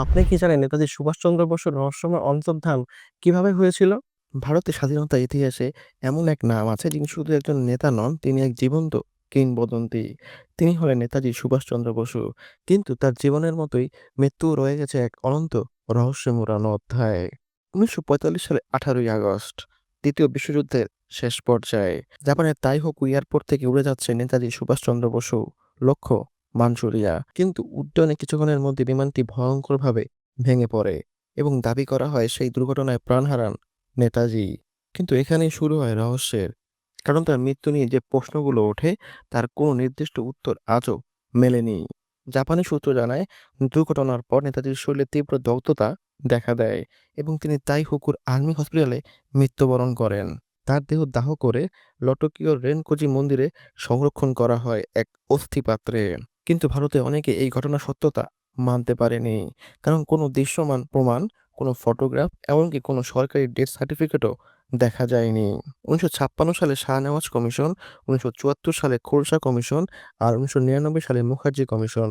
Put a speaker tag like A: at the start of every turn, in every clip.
A: আপনি কি জানেন নেতাজি সুভাষচন্দ্র বসুর রহস্যময় অন্তর্ধান কিভাবে হয়েছিল?
B: ভারতের স্বাধীনতা ইতিহাসে এমন এক নাম আছে যিনি শুধু একজন নেতা নন, তিনি এক জীবন্ত কিংবদন্তি। তিনি হলেন নেতাজি সুভাষচন্দ্র বসু। কিন্তু তার জীবনের মতোই মৃত্যু রয়ে গেছে এক অনন্ত রহস্যে মোড়ানো অধ্যায়। 1945 সালে 18ই আগস্ট, দ্বিতীয় বিশ্বযুদ্ধের শেষ পর্যায়ে জাপানের তাইহোকু এয়ারপোর্ট থেকে উড়ে যাচ্ছে নেতাজি সুভাষচন্দ্র বসু, লক্ষ্য মাঞ্চুরিয়া। কিন্তু উড্ডয়নে কিছুক্ষণের মধ্যে বিমানটি ভয়ঙ্করভাবে ভেঙে পড়ে এবং দাবি করা হয় সেই দুর্ঘটনায় প্রাণ হারান নেতাজি। কিন্তু এখানেই শুরু হয় রহস্যের, কারণ তার মৃত্যু নিয়ে যে প্রশ্নগুলো ওঠে তার কোনো নির্দিষ্ট উত্তর আজও মেলেনি। জাপানি সূত্র জানায়, দুর্ঘটনার পর নেতাজির শরীরে তীব্র দগ্ধতা দেখা দেয় এবং তিনি তাইহুকুর আর্মি হসপিটালে মৃত্যুবরণ করেন। তার দেহ দাহ করে লটকিও রেনকোজি মন্দিরে সংরক্ষণ করা হয় এক অস্থিপাত্রে। কিন্তু ভারতে অনেকে এই ঘটনার সত্যতা মানতে পারেনি, কারণ কোনো দৃশ্যমান প্রমাণ, কোনো ফটোগ্রাফ, এমনকি কোনো সরকারি ডেথ সার্টিফিকেটও দেখা যায়নি। 1956 সালে শাহনেওয়াজ কমিশন, 1974 সালে খোরশা কমিশন আর 1999 সালে মুখার্জি কমিশন,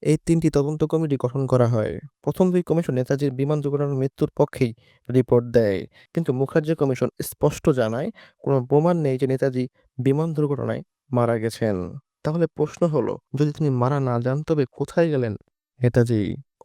B: এই তিনটি তদন্ত কমিটি গঠন করা হয়। প্রথম দুই কমিশন নেতাজির বিমান দুর্ঘটনার মৃত্যুর পক্ষেই রিপোর্ট দেয়, কিন্তু মুখার্জি কমিশন স্পষ্ট জানায় কোনো প্রমাণ নেই যে নেতাজি বিমান দুর্ঘটনায় মারা গেছেন। তাহলে প্রশ্ন হলো, যদি তিনি মারা না যান তবে কোথায় গেলেন নেতাজি?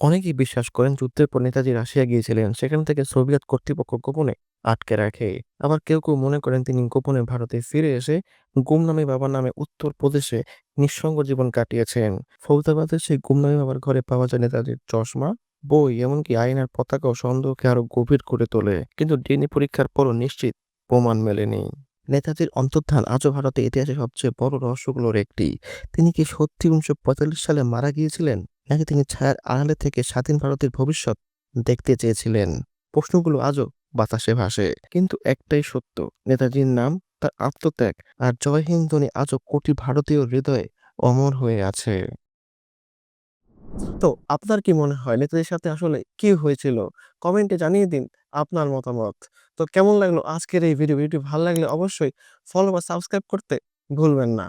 B: অনেকেই বিশ্বাস করেন যুদ্ধের পর নেতাজি রাশিয়া গিয়েছিলেন, সেখান থেকে সোভিয়েত কর্তৃপক্ষ গোপনে আটকে রাখে। আবার কেউ কেউ মনে করেন তিনি গোপনে ভারতে ফিরে এসে গুমনামি বাবার নামে উত্তরপ্রদেশে নিঃসঙ্গ জীবন কাটিয়েছেন। ফৌজাবাদের সেই গুমনামি বাবার ঘরে পাওয়া যায় নেতাজির চশমা, বই, এমনকি আইনের পতাকাও সন্দেহকে আরো গভীর করে তোলে। কিন্তু ডিএনএ পরীক্ষার পরও নিশ্চিত প্রমাণ মেলেনি। নেতাজির অন্তর্ধান আজও ভারতের ইতিহাসে সবচেয়ে বড় রহস্যগুলোর একটি। তিনি কি সত্যি 1945 সালে মারা গিয়েছিলেন, নাকি তিনি ছায়ার আড়ালে থেকে স্বাধীন ভারতের ভবিষ্যৎ দেখতে চেয়েছিলেন? প্রশ্নগুলো আজও বাতাসে ভাসে, কিন্তু একটাই সত্য, নেতাজির নাম, তার আত্মত্যাগ আর জয় হিন্দ ধ্বনি আজও কোটি ভারতীয় হৃদয়ে অমর হয়ে আছে।
A: তো আপনার কি মনে হয় নেতাজির সাথে আসলে কি হয়েছিল? কমেন্টে জানিয়ে দিন আপনার মতামত। তো কেমন লাগলো আজকের এই ভিডিও? ভিডিওটি ভালো লাগলে অবশ্যই ফলো বা সাবস্ক্রাইব করতে ভুলবেন না।